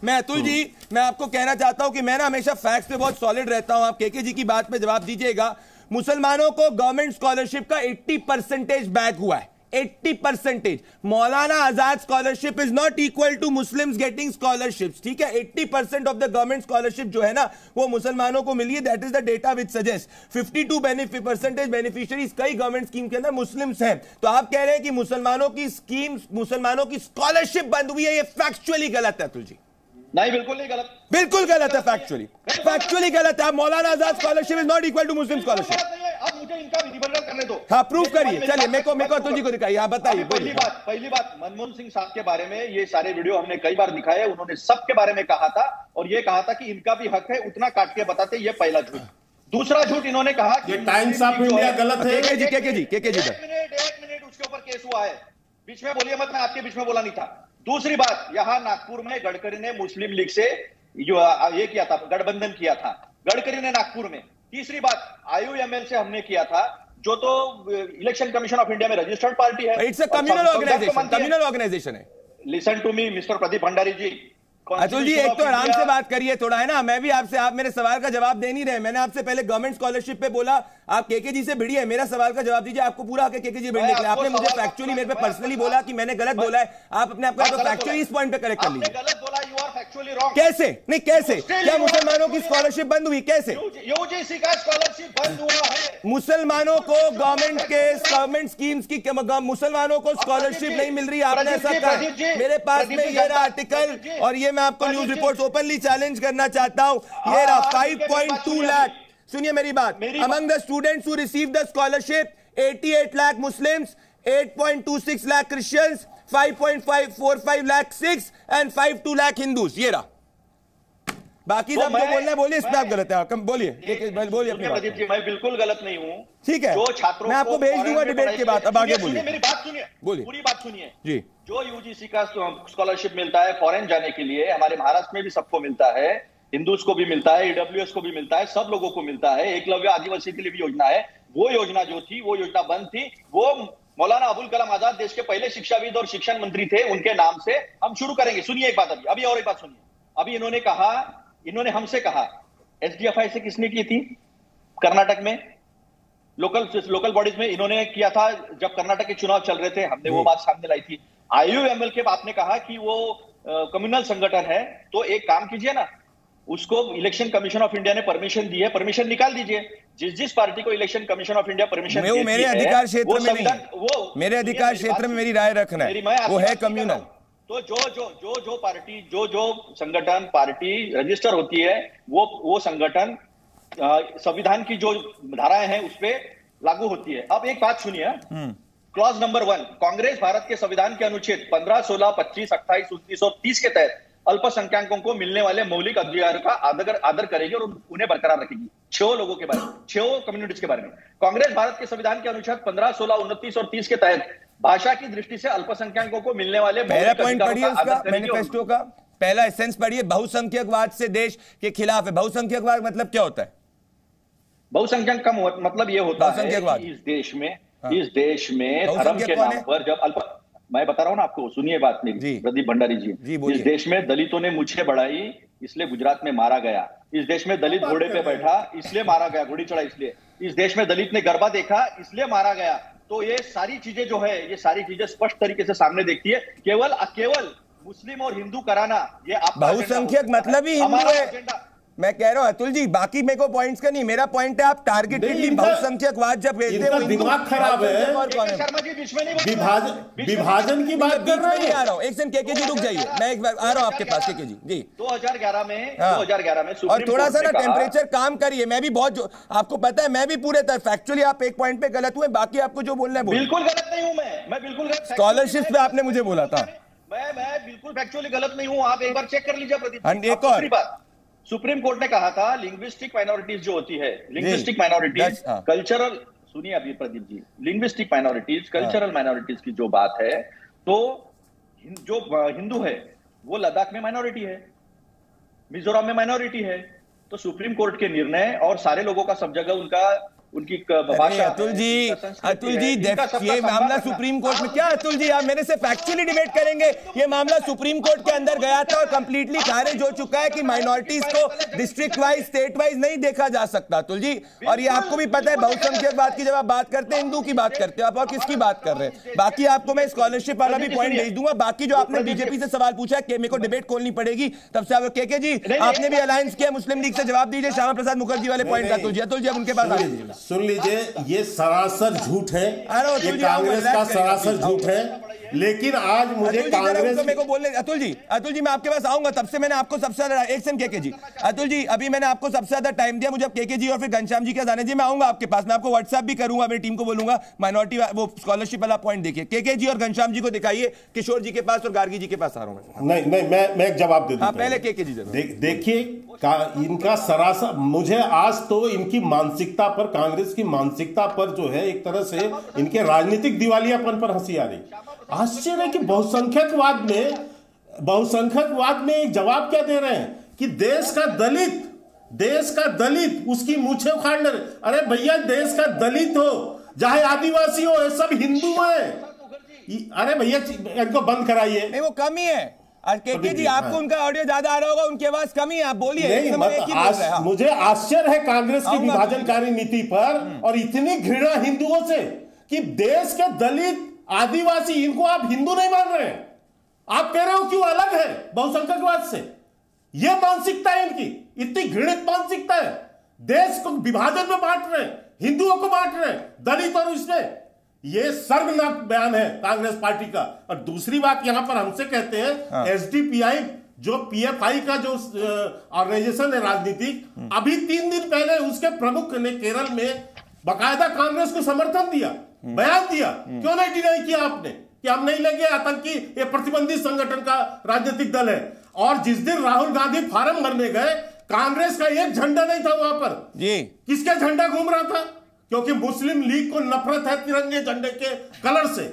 मैं अतुल जी, मैं आपको कहना चाहता हूं कि मैं ना हमेशा फैक्ट्स पे बहुत सॉलिड रहता हूं। आप केके जी की बात पे जवाब दीजिएगा। मुसलमानों को गवर्नमेंट स्कॉलरशिप का 80% बैक हुआ है, 80%। Maulana Azad scholarship is not equal to Muslims getting scholarships, ठीक है। 80% ऑफ द गवर्नमेंट स्कॉलरशिप जो है ना वो मुसलमानों को मिली है। That is the data which suggest 52% beneficiaries कई गवर्नमेंट स्कीम के अंदर मुस्लिम्स हैं। तो आप कह रहे हैं कि मुसलमानों की स्कीम, मुसलमानों की स्कॉलरशिप बंद हुई है, ये फैक्चुअली गलत है अतुल जी। नहीं, बिल्कुल नहीं गलत, बिल्कुल गलत है, फैक्चुअली गलत है। Maulana Azad scholarship is not equal to Muslim scholarship. अब मुझे इनका विधिवर्णन करने दो। हाँ, प्रूव करिए। चलिए, मेरे को अतुल जी को दिखाइए। हाँ, बताइए। पहली बात मनमोहन सिंह साहब के बारे में ये सारे वीडियो हमने कई बार दिखाए, उन्होंने सबके बारे में कहा था और ये कहा था कि इनका भी हक है, उतना काट के बताते। ये पहला झूठ। दूसरा झूठ इन्होंने कहा कि टाइम्स ऑफ इंडिया गलत है। केके जी एक मिनट उसके ऊपर केस हुआ है, बीच में बोलिए मत, मैं आपके बीच में बोला नहीं था। दूसरी बात, यहां नागपुर में गडकरी ने मुस्लिम लीग से जो ये किया था, गठबंधन किया था गडकरी ने नागपुर में। तीसरी बात, आईयूएमएल से हमने किया था, जो तो इलेक्शन कमीशन ऑफ इंडिया में रजिस्टर्ड पार्टी है। इट्स अ कम्युनल ऑर्गेनाइजेशन है। Listen to me mister Pradeep Bhandari ji. Atul ji, एक तो आराम से बात करिए थोड़ा, है ना। मैं भी आपसे, आप मेरे सवाल का जवाब दे नहीं रहे। मैंने आपसे पहले गवर्नमेंट स्कॉलरशिप पे बोला, आप केके जी से भिड़िए, मेरा सवाल का जवाब दीजिए। आपको पूरा हक है केके जी भिड़ने के लिए। आपने मुझे फैक्चुअली मेरे पे पर्सनली बोला कि मैंने गलत बोला है। आप अपने आप को फैक्चुअली इस पॉइंट पे करेक्ट कर लीजिए। गलत बोला, यू आर फैक्चुअली रॉन्ग। कैसे? नहीं, कैसे? क्या मुसलमानों की स्कॉलरशिप बंद हुई? कैसे? यूजीसी का स्कॉलरशिप बंद हुआ है। मुसलमानों को गवर्नमेंट स्कीम्स की मुसलमानों को स्कॉलरशिप नहीं मिल रही, आपने ऐसा कहा। मेरे पास में ये रहा आर्टिकल, और ये मैं आपको न्यूज रिपोर्ट ओपनली चैलेंज करना चाहता हूं। ये रहा 5.2 लाख। सुनिए मेरी बात। Among the students who receive the scholarship, 88 lakh Muslims, 8.26 lakh Christians, 5.545 lakh Sikhs and 5.2 lakh Hindus. ये रहा। बाकी सब जो बोलना है बोलिए, इस पे आप गलत है। कम बोलिए, बोलिए अपनी बात। जी, मैं बिल्कुल गलत नहीं हूं, ठीक है। जो छात्रों मैं आपको भेज दूंगा डिबेट के बाद। अब आगे बोलिए, मेरी बात सुनिए, बोलिए, पूरी बात सुनिए जी। जो यूजीसी का स्कॉलरशिप मिलता है फॉरेन जाने के लिए, हमारे महाराष्ट्र में भी सबको मिलता है, हिंदूज को भी मिलता है, ईडब्ल्यूएस को भी मिलता है, सब लोगों को मिलता है। एकलव्य आदिवासी के लिए भी योजना है। वो योजना जो थी, वो योजना बंद थी। वो मौलाना अबुल कलाम आजाद देश के पहले शिक्षाविद और शिक्षण मंत्री थे, उनके नाम से हम शुरू करेंगे। सुनिए एक बात, अभी और एक बात सुनिए। अभी इन्होंने हमसे कहा, एसडीएफआई से किसने की थी? कर्नाटक में लोकल बॉडीज में इन्होंने किया था, जब कर्नाटक के चुनाव चल रहे थे, हमने वो बात सामने लाई थी। आईयूएमएल के आपने कहा कि वो कम्युनल संगठन है, तो एक काम कीजिए ना, उसको इलेक्शन कमीशन ऑफ इंडिया ने परमिशन दी है, परमिशन निकाल दीजिए। जिस पार्टी को election commission of India permission वो मेरे अधिकार क्षेत्र में नहीं, मेरे अधिकार क्षेत्र में मेरी राय रखना है, वो है कम्युनल। तो जो पार्टी, जो संगठन पार्टी रजिस्टर होती है, वो संगठन संविधान की जो धाराएं हैं उस पे लागू होती है। अब एक बात सुनिए, क्लॉज नंबर 1, कांग्रेस भारत के संविधान के अनुच्छेद 15, 16, 25, 28, 29 और 30 के तहत अल्पसंख्यकों को मिलने वाले मौलिक अधिकारों का आदर करेगी और उन्हें बरकरार रखेगी। 6 लोगों के बारे में, 6 कम्युनिटीज के बारे में। कांग्रेस भारत के संविधान के अनुच्छेद 15, 16, 29 और 30 के तहत भाषा की दृष्टि से अल्पसंख्यकों को मिलने वाले पहला पॉइंट पढ़िए उसका, मैनिफेस्टो का पहला एसेंस पढ़िए। बहुसंख्यकवाद से देश के खिलाफ है। बहुसंख्यकवाद मतलब क्या होता है? बहुसंख्यक का मतलब ये होता है कि इस देश में धर्म के नाम पर जब मैं बता रहा हूं ना आपको, सुनिए बात मेरी प्रदीप भंडारी जी। इस देश में दलितों ने मूछें बढ़ाई, इसलिए गुजरात में मारा गया। इस देश में दलित घोड़े पे बैठा, इसलिए मारा गया, घोड़ी चढ़ा इसलिए। इस देश में दलित ने गरबा देखा, इसलिए मारा गया। तो ये सारी चीजें जो है, ये सारी चीजें स्पष्ट तरीके से सामने देखती है। केवल मुस्लिम और हिंदू कराना, ये आप बहुसंख्यक मतलब ही हिंदू है। मैं कह रहा हूं अतुल जी, बाकी मेरे को पॉइंट्स का नहीं, मेरा पॉइंट है आप टारगेटेडली बहुसंख्यकवाद जब भेजते हैं, दिमाग खराब है। विभाजन की बात कर रहे हैं। आ रहा हूं, एक सेकंड केके जी रुक जाइए, मैं एक बार आ रहा हूं आपके पास। केके जी 2011 में और थोड़ा सा ना टेम्परेचर काम करिए। मैं भी बहुत, आपको पता है मैं भी पूरे तरह फैक्चुअली आप एक पॉइंट पे गलत हुए, बाकी आपको जो बोलना है बोलिए। बिल्कुल गलत नहीं हूं मैं बिल्कुल गलत। स्कॉलरशिप पे आपने मुझे बोला था, मैं बिल्कुल फैक्चुअली गलत नहीं हूं। आप एक बार चेक कर लीजिए प्रदीप। एक और बात, सुप्रीम कोर्ट ने कहा था लिंग्विस्टिक माइनॉरिटीज जो होती है, लिंग्विस्टिक माइनॉरिटीज कल्चरल, सुनिए अभी Pradeep ji, linguistic minorities cultural minorities की जो बात है, तो जो हिंदू है वो लद्दाख में माइनॉरिटी है, मिजोरम में माइनॉरिटी है। तो सुप्रीम कोर्ट के निर्णय और सारे लोगों का सब जगह उनका उनकी भाषा। अतुल जी, ये मामला सुप्रीम कोर्ट में क्या? अतुल जी, आप मेरे से फैक्चुअली डिबेट करेंगे? ये मामला सुप्रीम कोर्ट के अंदर गया था और कंप्लीटली खारिज हो चुका है कि माइनॉरिटीज को डिस्ट्रिक्ट वाइज, स्टेट वाइज नहीं देखा जा सकता। अतुल जी, और ये आपको भी पता है, बहुसंख्यकवाद की जब आप बात करते हैं, हिंदू की बात करते हो आप, और किसकी बात कर रहे हैं? बाकी आपको मैं स्कॉलरशिप वाला भी पॉइंट भेज दूंगा। बाकी जो आपने बीजेपी से सवाल पूछा है, मेरे को डिबेट खोलनी पड़ेगी तब से आप केके जी, आपने भी अलायंस किया मुस्लिम लीग से, जवाब दीजिए श्यामा प्रसाद मुखर्जी वाले पॉइंट का। अतुल जी अब उनके पास आ दीजिए। सुन लीजिए, ये सरासर झूठ है, ये कांग्रेस का सरासर झूठ है। लेकिन आज मुझे कांग्रेस मेरे को बोलने, अतुल जी मैं आपके पास आऊंगा, तब से मैंने आपको सबसे ज्यादा, एक सेकंड केके जी, अतुल जी अभी मैंने आपको सबसे ज्यादा टाइम दिया, मुझे अब केके जी और फिर घनश्याम जी के जाने जी, मैं आऊंगा आपके पास, मैं आपको व्हाट्सएप भी करूंगा, मेरी टीम को बोलूंगा माइनॉरिटी वो स्कॉलरशिप वाला पॉइंट देखिए। केके जी और घनश्याम जी को दिखाइए, किशोर जी के पास और गार्गी जी के पास आ रहा हूं मैं। नहीं, मैं एक जवाब दे दूं। पहले केके जी देखिए, इनका सरासर, मुझे आज तो इनकी मानसिकता पर, कांग्रेस की मानसिकता पर जो है, एक तरह से इनके राजनीतिक दिवालियापन पर हंसी आ रही। आश्चर्य है कि बहुसंख्यकवाद में एक जवाब क्या दे रहे हैं कि देश का दलित उसकी मूछें उखाड़ ले। अरे भैया, देश का दलित हो चाहे आदिवासी हो, ये सब हिंदू हैं। अरे भैया, इनको बंद कराइए। नहीं, वो कम ही है। केके जी, आपको उनका ऑडियो ज्यादा आ रहा होगा, उनकी आवाज कम ही है, आप बोलिए। मुझे आश्चर्य है कांग्रेस की विभाजनकारी नीति पर, और इतनी घृणा हिंदुओं से कि देश के दलित, आदिवासी, इनको आप हिंदू नहीं मान रहे हैं। आप कह रहे हो क्यों अलग है बहुसंख्यकवाद से। यह मानसिकता है इनकी, इतनी घृणित मानसिकता है। देश को विभाजन में बांट रहे हैं, हिंदुओं को बांट रहे हैं, दलित और इसमें। यह शर्मनाक बयान है कांग्रेस पार्टी का। और दूसरी बात, यहां पर हमसे कहते हैं एसडीपीआई जो पीएफआई का जो ऑर्गेनाइजेशन है राजनीतिक, अभी 3 दिन पहले उसके प्रमुख ने केरल में बाकायदा कांग्रेस को समर्थन दिया, बयान दिया। क्यों नहीं डिनाई किया आपने कि हम नहीं लेंगे आतंकी, ये प्रतिबंधित संगठन का राजनीतिक दल है। और जिस दिन राहुल गांधी फार्म भरने गए, कांग्रेस का एक झंडा नहीं था वहां पर जी। किसका झंडा घूम रहा था? क्योंकि मुस्लिम लीग को नफरत है तिरंगे झंडे के कलर से,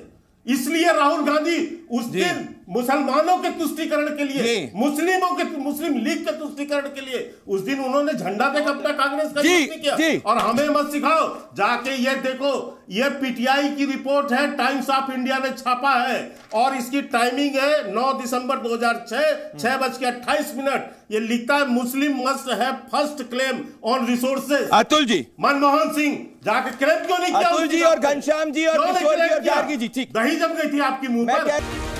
इसलिए राहुल गांधी उस दिन मुसलमानों के तुष्टीकरण के लिए, मुस्लिम लीग के तुष्टीकरण के लिए उस दिन उन्होंने झंडा देकर अपना कांग्रेस का युद्ध किया। और हमें मत सिखाओ, जाके ये देखो, ये पीटीआई की रिपोर्ट है, टाइम्स ऑफ इंडिया ने छापा है, और इसकी टाइमिंग है 9 दिसंबर 2006, 6:28। ये लिखता है Muslim must have first claim on resources. Atul ji, Manmohan Singh जाके क्लेम क्यों नहीं किया? अतुल जी और घनश्याम जी और किशोर जी और गार्गी जी, ठीक, दही जम गई थी आपकी मुंह पर।